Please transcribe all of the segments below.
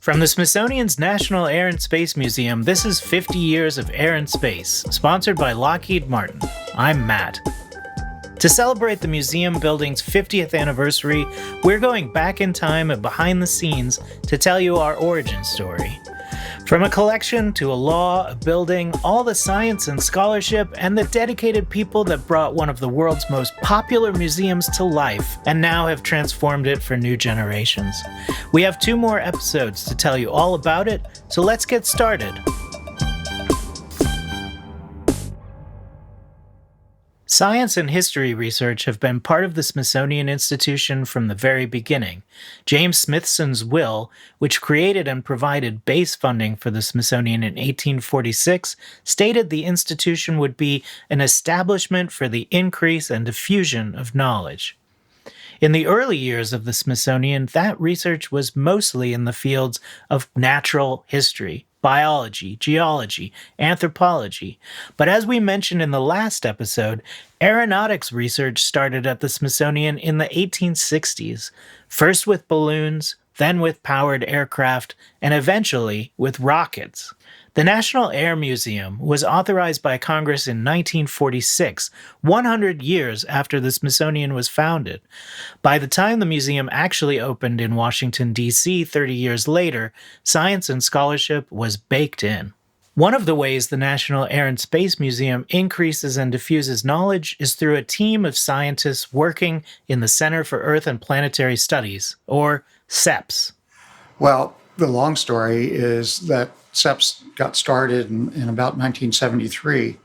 From the Smithsonian's National Air and Space Museum, this is 50 Years of Air and Space, sponsored by Lockheed Martin. I'm Matt. To celebrate the museum building's 50th anniversary, we're going back in time and behind the scenes to tell you our origin story. From a collection to a law, a building, all the science and scholarship, and the dedicated people that brought one of the world's most popular museums to life and now have transformed it for new generations. We have 2 more episodes to tell you all about it, so let's get started. Science and history research have been part of the Smithsonian Institution from the very beginning. James Smithson's will, which created and provided base funding for the Smithsonian in 1846, stated the institution would be an establishment for the increase and diffusion of knowledge. In the early years of the Smithsonian, that research was mostly in the fields of natural history, biology, geology, anthropology. But as we mentioned in the last episode, aeronautics research started at the Smithsonian in the 1860s, first with balloons, then with powered aircraft, and eventually with rockets. The National Air Museum was authorized by Congress in 1946, 100 years after the Smithsonian was founded. By the time the museum actually opened in Washington, D.C. 30 years later, science and scholarship was baked in. One of the ways the National Air and Space Museum increases and diffuses knowledge is through a team of scientists working in the Center for Earth and Planetary Studies, or CEPS. Well, the long story is that CEPS got started in about 1973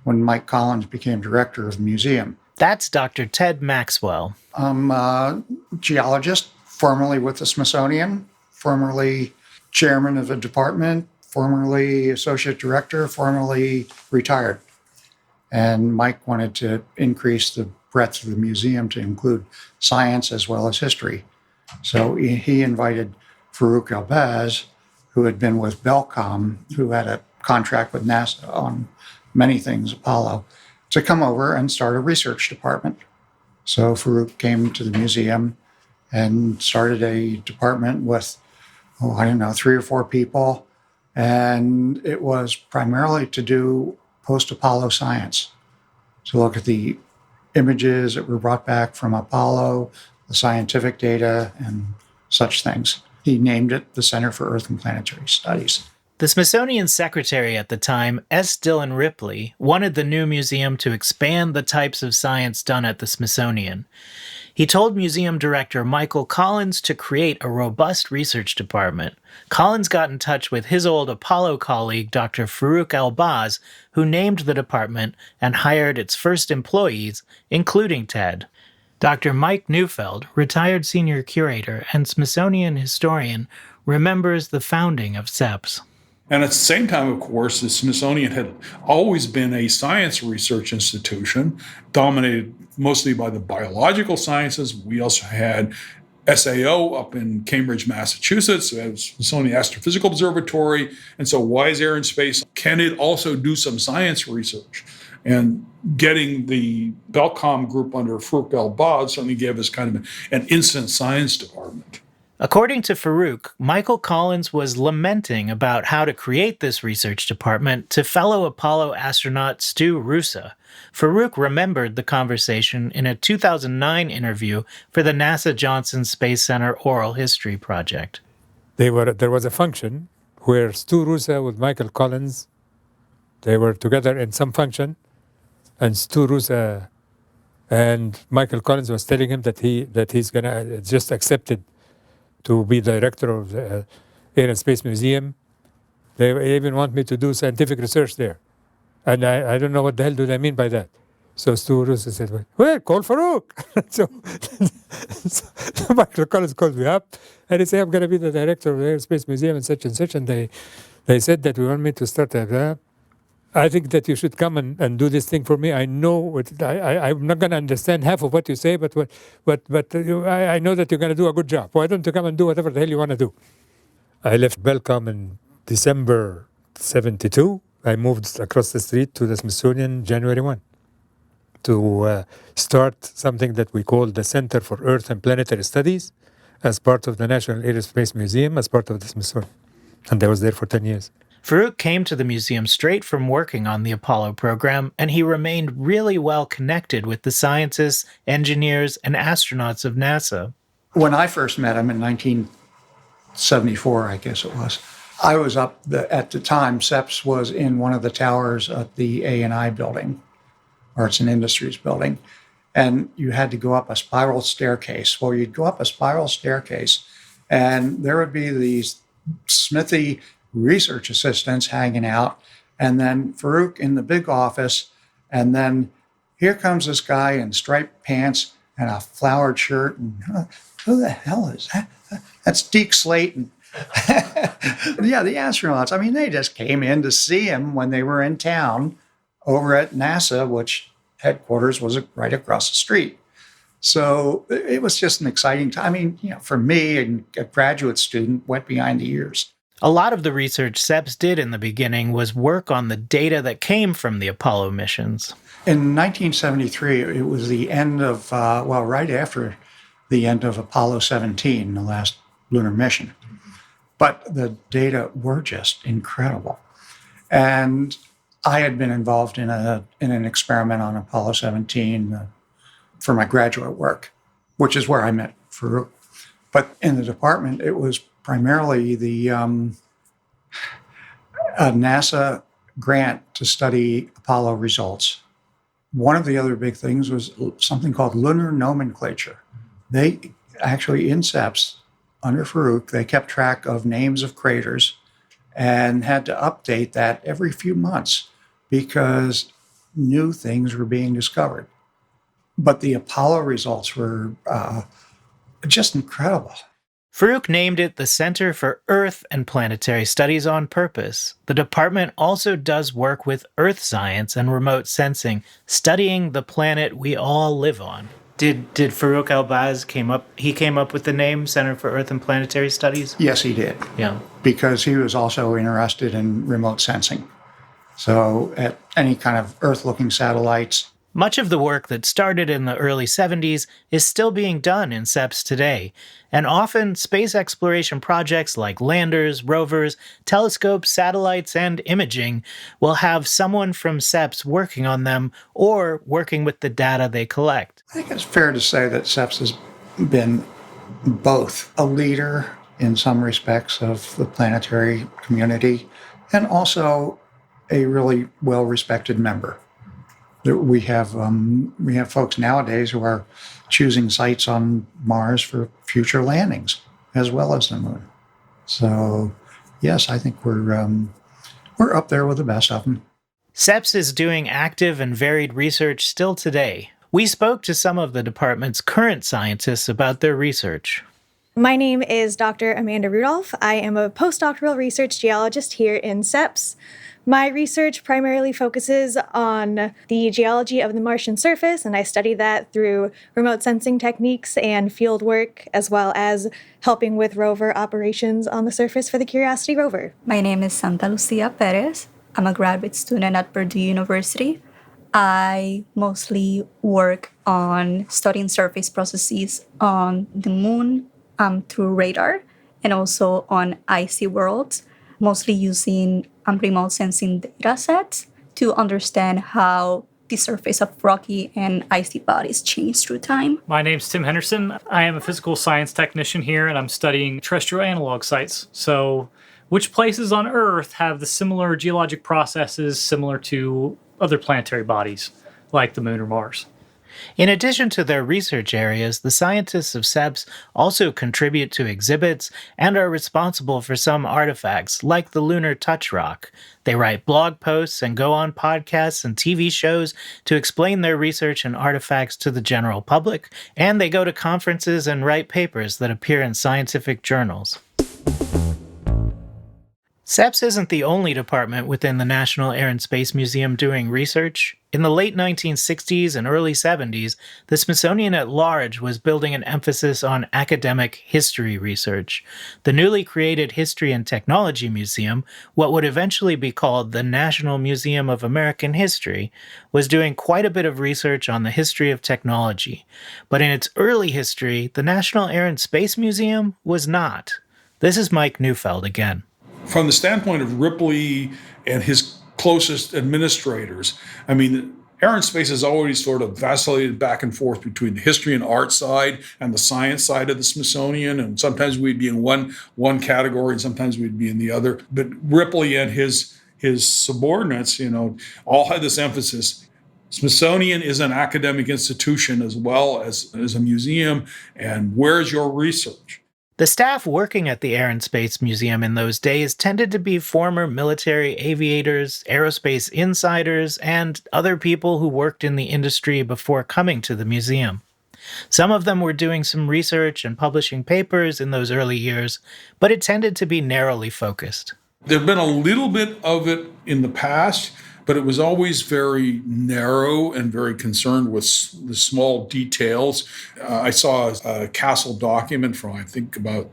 when Mike Collins became director of the museum. That's Dr. Ted Maxwell. I'm a geologist, formerly with the Smithsonian, formerly chairman of a department, formerly associate director, formerly retired. And Mike wanted to increase the breadth of the museum to include science as well as history. So he invited Farouk Elbaz, who had been with Belcom, who had a contract with NASA on many things, Apollo, to come over and start a research department. So Farouk came to the museum and started a department with, 3 or 4 people. And it was primarily to do post-Apollo science, to look at the images that were brought back from Apollo, the scientific data, and such things. He named it the Center for Earth and Planetary Studies. The Smithsonian secretary at the time, S. Dillon Ripley, wanted the new museum to expand the types of science done at the Smithsonian. He told museum director Michael Collins to create a robust research department. Collins got in touch with his old Apollo colleague, Dr. Farouk Elbaz, who named the department and hired its first employees, including Ted. Dr. Mike Neufeld, retired senior curator and Smithsonian historian, remembers the founding of CEPS. And at the same time, of course, the Smithsonian had always been a science research institution, dominated mostly by the biological sciences. We also had SAO up in Cambridge, Massachusetts. We had Smithsonian Astrophysical Observatory. And so why is air and space? Can it also do some science research? And getting the Belcom group under Farouk Elbaz certainly gave us kind of an instant science department. According to Farouk, Michael Collins was lamenting about how to create this research department to fellow Apollo astronaut Stu Roosa. Farouk remembered the conversation in a 2009 interview for the NASA Johnson Space Center Oral History Project. There was a function where Stu Roosa with Michael Collins, they were together in some function, and Stu Roosa and Michael Collins was telling him that he's gonna just accepted to be director of the Air and Space Museum. They even want me to do scientific research there. And I don't know what the hell do they mean by that. So Stu Roosa said, well, call Farouk. so Michael Collins called me up and he said, I'm going to be the director of the Air and Space Museum and such. And they said that we want me to start I think that you should come and do this thing for me. I know I'm not going to understand half of what you say, but I know that you're going to do a good job. Why don't you come and do whatever the hell you want to do? I left Belcom in December 72. I moved across the street to the Smithsonian January 1 to start something that we call the Center for Earth and Planetary Studies. as part of the National Aerospace Museum, as part of the Smithsonian. And I was there for 10 years. Farouk came to the museum straight from working on the Apollo program, and he remained really well connected with the scientists, engineers, and astronauts of NASA. When I first met him in 1974, I guess it was, I was up at the time, CEPS was in one of the towers at the A&I building, Arts and Industries building, and you had to go up a spiral staircase. Well, you'd go up a spiral staircase, and there would be these Smithy research assistants hanging out, and then Farouk in the big office, and then here comes this guy in striped pants and a flowered shirt, and who the hell is that? That's Deke Slayton. Yeah, the astronauts. I mean, they just came in to see him when they were in town over at NASA, which headquarters was right across the street. So it was just an exciting time. I mean, for me, a graduate student, wet behind the ears. A lot of the research CEPS did in the beginning was work on the data that came from the Apollo missions. In 1973, it was the end of, right after the end of Apollo 17, the last lunar mission. But the data were just incredible. And I had been involved in an experiment on Apollo 17 for my graduate work, which is where I met Farouk. But in the department, it was primarily the NASA grant to study Apollo results. One of the other big things was something called lunar nomenclature. They actually, in CEPS, under Farouk, they kept track of names of craters and had to update that every few months because new things were being discovered. But the Apollo results were just incredible. Farouk named it the Center for Earth and Planetary Studies on purpose. The department also does work with earth science and remote sensing, studying the planet we all live on. Did Farouk Elbaz came up with the name Center for Earth and Planetary Studies? Yes, he did. Yeah. Because he was also interested in remote sensing. So at any kind of Earth-looking satellites. Much of the work that started in the early 70s is still being done in CEPS today, and often space exploration projects like landers, rovers, telescopes, satellites, and imaging will have someone from CEPS working on them or working with the data they collect. I think it's fair to say that CEPS has been both a leader in some respects of the planetary community and also a really well-respected member. We have folks nowadays who are choosing sites on Mars for future landings, as well as the moon. So, yes, I think we're up there with the best of them. CEPS is doing active and varied research still today. We spoke to some of the department's current scientists about their research. My name is Dr. Amanda Rudolph. I am a postdoctoral research geologist here in CEPS. My research primarily focuses on the geology of the Martian surface, and I study that through remote sensing techniques and field work, as well as helping with rover operations on the surface for the Curiosity rover. My name is Santa Lucia Perez. I'm a graduate student at Purdue University. I mostly work on studying surface processes on the moon through radar and also on icy worlds, mostly using remote sensing data sets to understand how the surface of rocky and icy bodies change through time. My name's Tim Henderson. I am a physical science technician here, and I'm studying terrestrial analog sites. So which places on Earth have the similar geologic processes similar to other planetary bodies, like the moon or Mars? In addition to their research areas, the scientists of CEPS also contribute to exhibits and are responsible for some artifacts, like the Lunar Touch Rock. They write blog posts and go on podcasts and TV shows to explain their research and artifacts to the general public, and they go to conferences and write papers that appear in scientific journals. CEPS isn't the only department within the National Air and Space Museum doing research. In the late 1960s and early 70s, the Smithsonian at large was building an emphasis on academic history research. The newly created History and Technology Museum, what would eventually be called the National Museum of American History, was doing quite a bit of research on the history of technology. But in its early history, the National Air and Space Museum was not. This is Mike Neufeld again. From the standpoint of Ripley and his closest administrators, I mean, Air and Space has always sort of vacillated back and forth between the history and art side and the science side of the Smithsonian, and sometimes we'd be in one category and sometimes we'd be in the other. But Ripley and his subordinates, all had this emphasis. Smithsonian is an academic institution as well as a museum, and where's your research? The staff working at the Air and Space Museum in those days tended to be former military aviators, aerospace insiders, and other people who worked in the industry before coming to the museum. Some of them were doing some research and publishing papers in those early years, but it tended to be narrowly focused. There'd been a little bit of it in the past, but it was always very narrow and very concerned with the small details. I saw a Castle document from, I think, about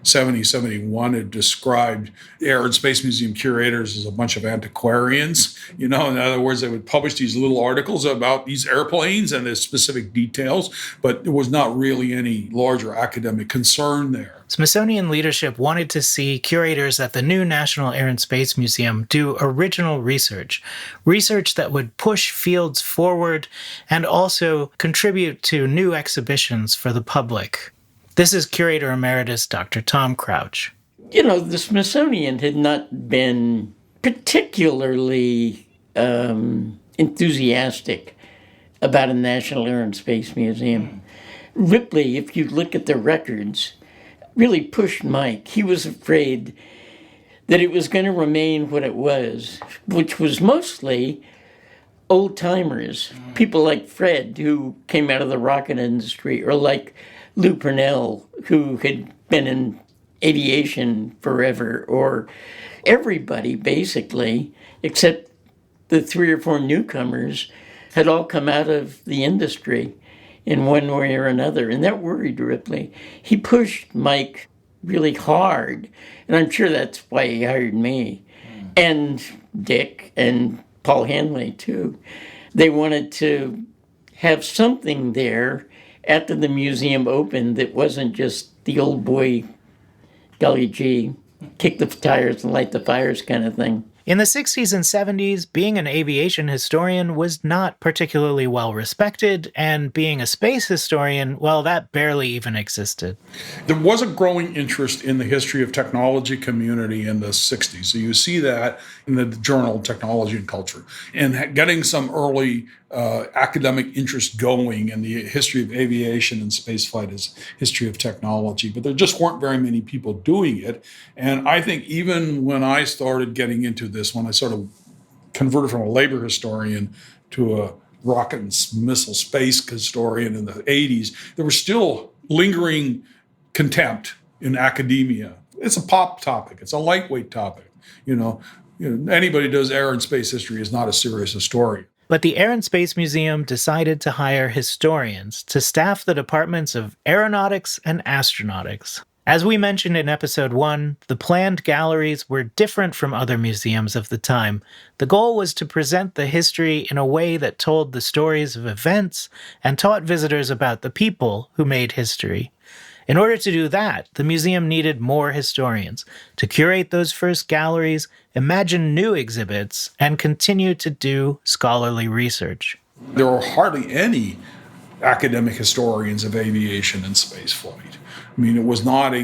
71. It described Air and Space Museum curators as a bunch of antiquarians. In other words, they would publish these little articles about these airplanes and their specific details, but there was not really any larger academic concern there. Smithsonian leadership wanted to see curators at the new National Air and Space Museum do original research that would push fields forward and also contribute to new exhibitions for the public. This is Curator Emeritus Dr. Tom Crouch. The Smithsonian had not been particularly enthusiastic about a National Air and Space Museum. Ripley, if you look at the records, really pushed Mike. He was afraid that it was going to remain what it was, which was mostly old-timers, people like Fred, who came out of the rocket industry, or like Lou Purnell, who had been in aviation forever, or everybody, basically, except the 3 or 4 newcomers, had all come out of the industry in one way or another, and that worried Ripley. He pushed Mike really hard, and I'm sure that's why he hired me, and Dick, and Paul Hanley, too. They wanted to have something there after the museum opened that wasn't just the old boy, golly gee, kick the tires and light the fires kind of thing. In the 60s and 70s, being an aviation historian was not particularly well respected, and being a space historian, well, that barely even existed. There was a growing interest in the history of technology community in the 60s. So you see that in the journal Technology and Culture, and getting some early academic interest going in the history of aviation and spaceflight as history of technology. But there just weren't very many people doing it. And I think even when I started getting into this, when I sort of converted from a labor historian to a rocket and missile space historian in the 80s, there was still lingering contempt in academia. It's a pop topic. It's a lightweight topic. Anybody who does air and space history is not a serious historian. But the Air and Space Museum decided to hire historians to staff the departments of aeronautics and astronautics. As we mentioned in episode 1, the planned galleries were different from other museums of the time. The goal was to present the history in a way that told the stories of events and taught visitors about the people who made history. In order to do that, the museum needed more historians to curate those first galleries, imagine new exhibits, and continue to do scholarly research. There were hardly any academic historians of aviation and spaceflight. I mean, it was not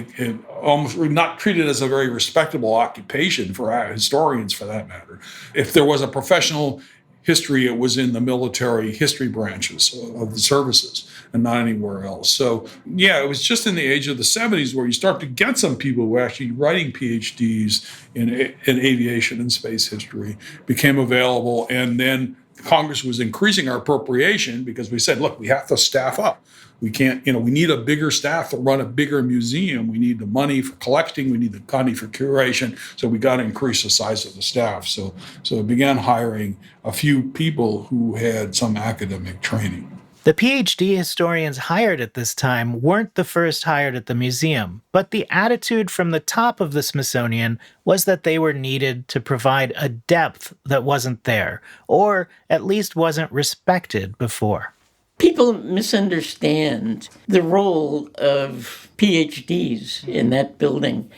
almost not treated as a very respectable occupation for historians, for that matter. If there was a professional history, it was in the military history branches of the services and not anywhere else. So, yeah, it was just in the age of the 70s where you start to get some people who were actually writing PhDs in aviation and space history became available. And then Congress was increasing our appropriation because we said, look, we have to staff up. We can't, we need a bigger staff to run a bigger museum. We need the money for collecting. We need the money for curation. So we got to increase the size of the staff. So it began hiring a few people who had some academic training. The PhD historians hired at this time weren't the first hired at the museum, but the attitude from the top of the Smithsonian was that they were needed to provide a depth that wasn't there, or at least wasn't respected before. People misunderstand the role of PhDs in that building.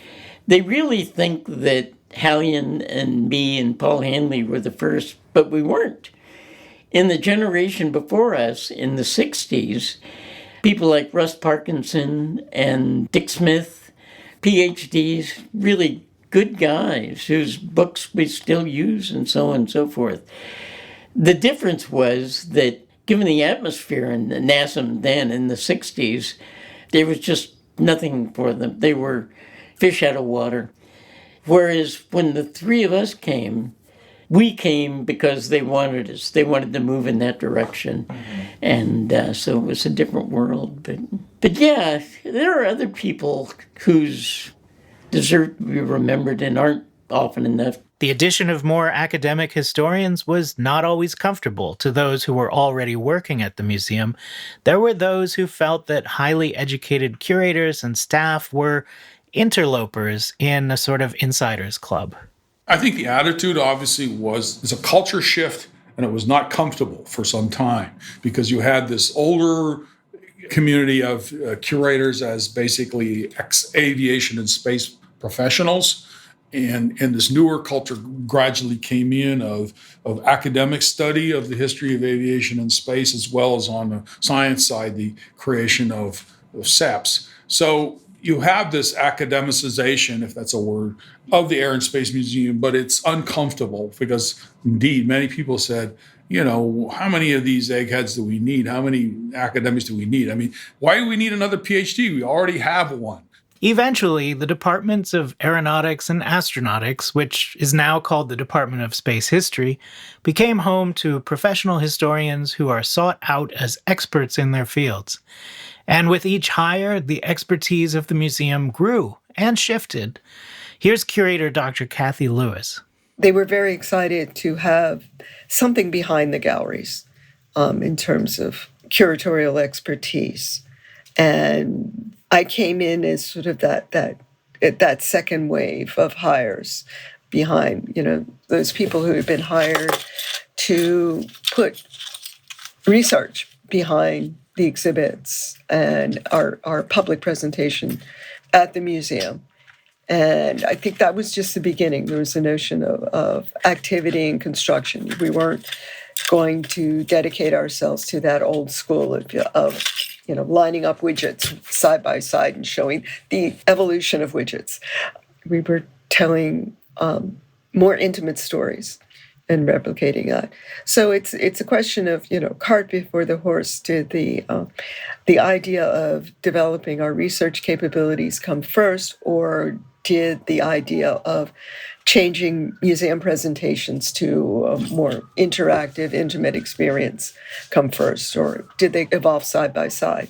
They really think that Hallion and me and Paul Hanley were the first, but we weren't. In the generation before us, in the 60s, people like Russ Parkinson and Dick Smith, PhDs, really good guys whose books we still use and so on and so forth. The difference was that given the atmosphere in the NASM then in the 60s, there was just nothing for them. They were fish out of water. Whereas when the three of us came, we came because they wanted us. They wanted to move in that direction. And so it was a different world. But yeah, there are other people whose deserve to be remembered and aren't often enough. The addition of more academic historians was not always comfortable to those who were already working at the museum. There were those who felt that highly educated curators and staff were interlopers in a sort of insiders club. I think the attitude obviously is a culture shift, and it was not comfortable for some time because you had this older community of curators as basically ex-aviation and space professionals. And this newer culture gradually came in of academic study of the history of aviation and space, as well as on the science side, the creation of CEPS. So you have this academicization, if that's a word, of the Air and Space Museum, but it's uncomfortable because, indeed, many people said, how many of these eggheads do we need? How many academics do we need? I mean, why do we need another PhD? We already have one. Eventually, the departments of aeronautics and astronautics, which is now called the Department of Space History, became home to professional historians who are sought out as experts in their fields. And with each hire, the expertise of the museum grew and shifted. Here's curator Dr. Kathy Lewis. They were very excited to have something behind the galleries in terms of curatorial expertise. And I came in as sort of that second wave of hires behind, those people who had been hired to put research behind the exhibits and our public presentation at the museum. And I think that was just the beginning. There was a notion of activity and construction. We weren't going to dedicate ourselves to that old school of lining up widgets side by side and showing the evolution of widgets. We were telling more intimate stories and replicating that. So it's a question of cart before the horse. Did the idea of developing our research capabilities come first, or did the idea of changing museum presentations to a more interactive, intimate experience come first, or did they evolve side by side?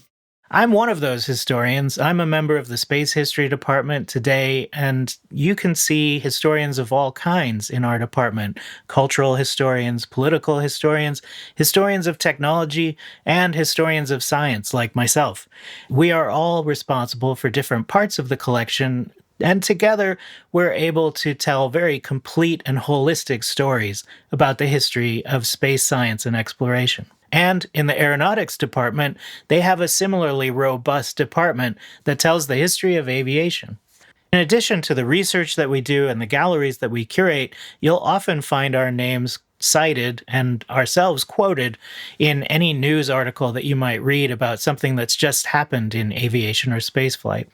I'm one of those historians. I'm a member of the Space History Department today, and you can see historians of all kinds in our department: cultural historians, political historians, historians of technology, and historians of science like myself. We are all responsible for different parts of the collection, and together we're able to tell very complete and holistic stories about the history of space science and exploration. And in the aeronautics department, they have a similarly robust department that tells the history of aviation. In addition to the research that we do and the galleries that we curate, you'll often find our names cited and ourselves quoted in any news article that you might read about something that's just happened in aviation or spaceflight.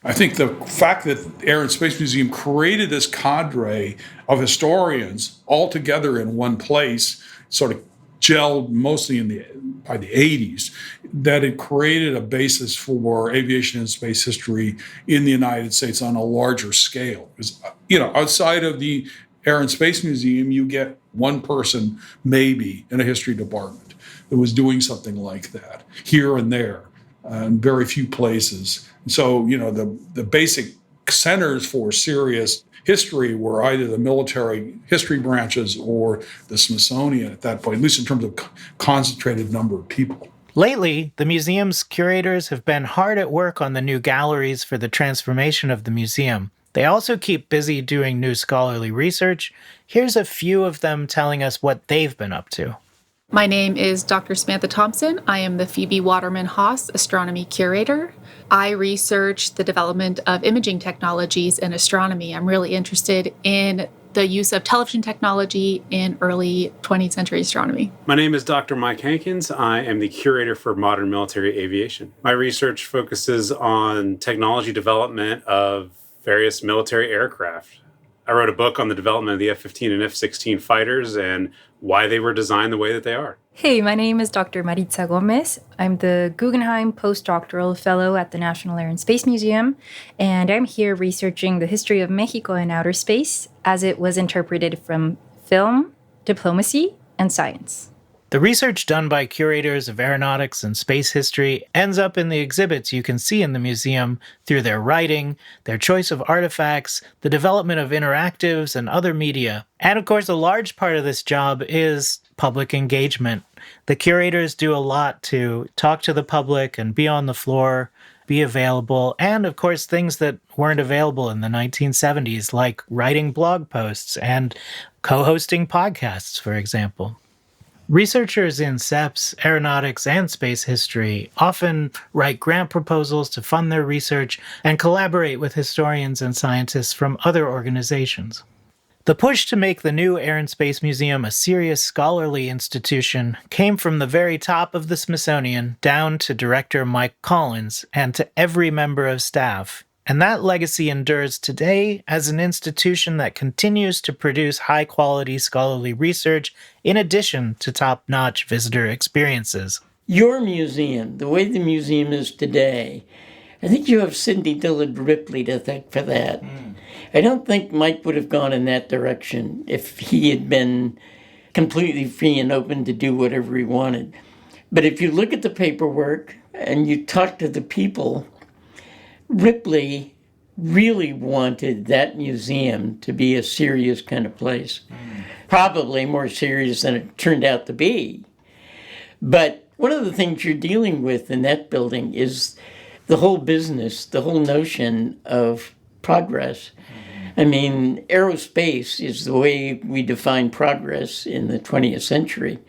I think the fact that the Air and Space Museum created this cadre of historians all together in one place sort of gelled mostly by the 80s, that it created a basis for aviation and space history in the United States on a larger scale. Because, outside of the Air and Space Museum, you get one person maybe in a history department that was doing something like that here and there. in very few places. So, the basic centers for serious history were either the military history branches or the Smithsonian at that point, at least in terms of concentrated number of people. Lately, the museum's curators have been hard at work on the new galleries for the transformation of the museum. They also keep busy doing new scholarly research. Here's a few of them telling us what they've been up to. My name is Dr. Samantha Thompson. I am the Phoebe Waterman-Haas Astronomy Curator. I research the development of imaging technologies in astronomy. I'm really interested in the use of television technology in early 20th century astronomy. My name is Dr. Mike Hankins. I am the Curator for Modern Military Aviation. My research focuses on technology development of various military aircraft. I wrote a book on the development of the F-15 and F-16 fighters and why they were designed the way that they are. Hey, my name is Dr. Maritza Gomez. I'm the Guggenheim Postdoctoral Fellow at the National Air and Space Museum, and I'm here researching the history of Mexico in outer space as it was interpreted from film, diplomacy, and science. The research done by curators of aeronautics and space history ends up in the exhibits you can see in the museum through their writing, their choice of artifacts, the development of interactives and other media. And of course, a large part of this job is public engagement. The curators do a lot to talk to the public and be on the floor, be available, and of course, things that weren't available in the 1970s, like writing blog posts and co-hosting podcasts, for example. Researchers in CEPS, aeronautics, and space history often write grant proposals to fund their research and collaborate with historians and scientists from other organizations. The push to make the new Air and Space Museum a serious scholarly institution came from the very top of the Smithsonian down to Director Mike Collins and to every member of staff. And that legacy endures today as an institution that continues to produce high-quality scholarly research in addition to top-notch visitor experiences. Your museum, the way the museum is today, I think you have Cindy Dillard Ripley to thank for that. I don't think Mike would have gone in that direction if he had been completely free and open to do whatever he wanted. But if you look at the paperwork and you talk to the people, Ripley really wanted that museum to be a serious kind of place. Probably more serious than it turned out to be. But one of the things you're dealing with in that building is the whole business, the whole notion of progress. I mean, aerospace is the way we define progress in the 20th century.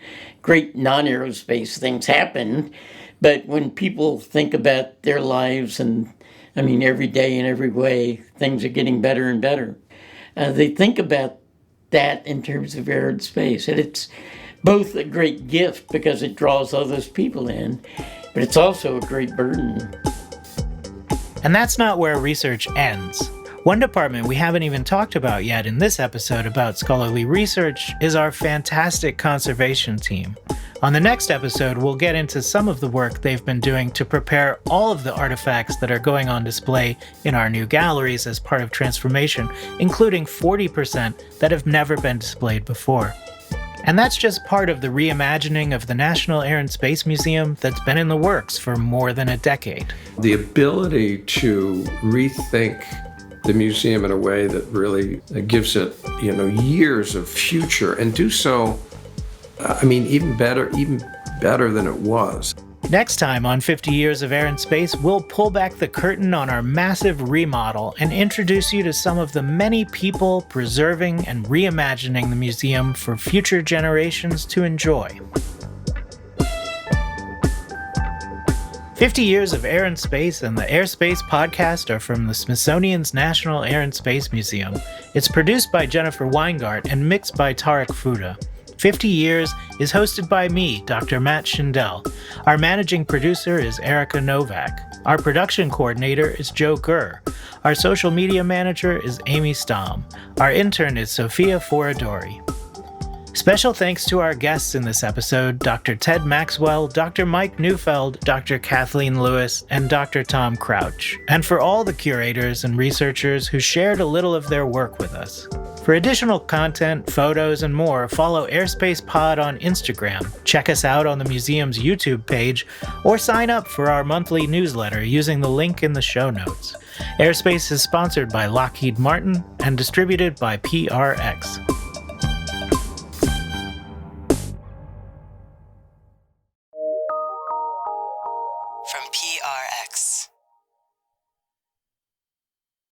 Great non-aerospace things happened, but when people think about their lives and every day in every way, things are getting better and better. They think about that in terms of air and space. And it's both a great gift because it draws all those people in, but it's also a great burden. And that's not where research ends. One department we haven't even talked about yet in this episode about scholarly research is our fantastic conservation team. On the next episode, we'll get into some of the work they've been doing to prepare all of the artifacts that are going on display in our new galleries as part of transformation, including 40% that have never been displayed before. And that's just part of the reimagining of the National Air and Space Museum that's been in the works for more than a decade. The ability to rethink the museum in a way that really gives it, years of future and do so even better than it was. Next time on 50 Years of Air and Space, we'll pull back the curtain on our massive remodel and introduce you to some of the many people preserving and reimagining the museum for future generations to enjoy. 50 Years of Air and Space and the Airspace podcast are from the Smithsonian's National Air and Space Museum. It's produced by Jennifer Weingart and mixed by Tarek Fuda. 50 Years is hosted by me, Dr. Matt Schindel. Our managing producer is Erica Novak. Our production coordinator is Joe Gurr. Our social media manager is Amy Stamm. Our intern is Sophia Foradori. Special thanks to our guests in this episode, Dr. Ted Maxwell, Dr. Mike Neufeld, Dr. Kathleen Lewis, and Dr. Tom Crouch, and for all the curators and researchers who shared a little of their work with us. For additional content, photos, and more, follow Airspace Pod on Instagram, check us out on the museum's YouTube page, or sign up for our monthly newsletter using the link in the show notes. Airspace is sponsored by Lockheed Martin and distributed by PRX.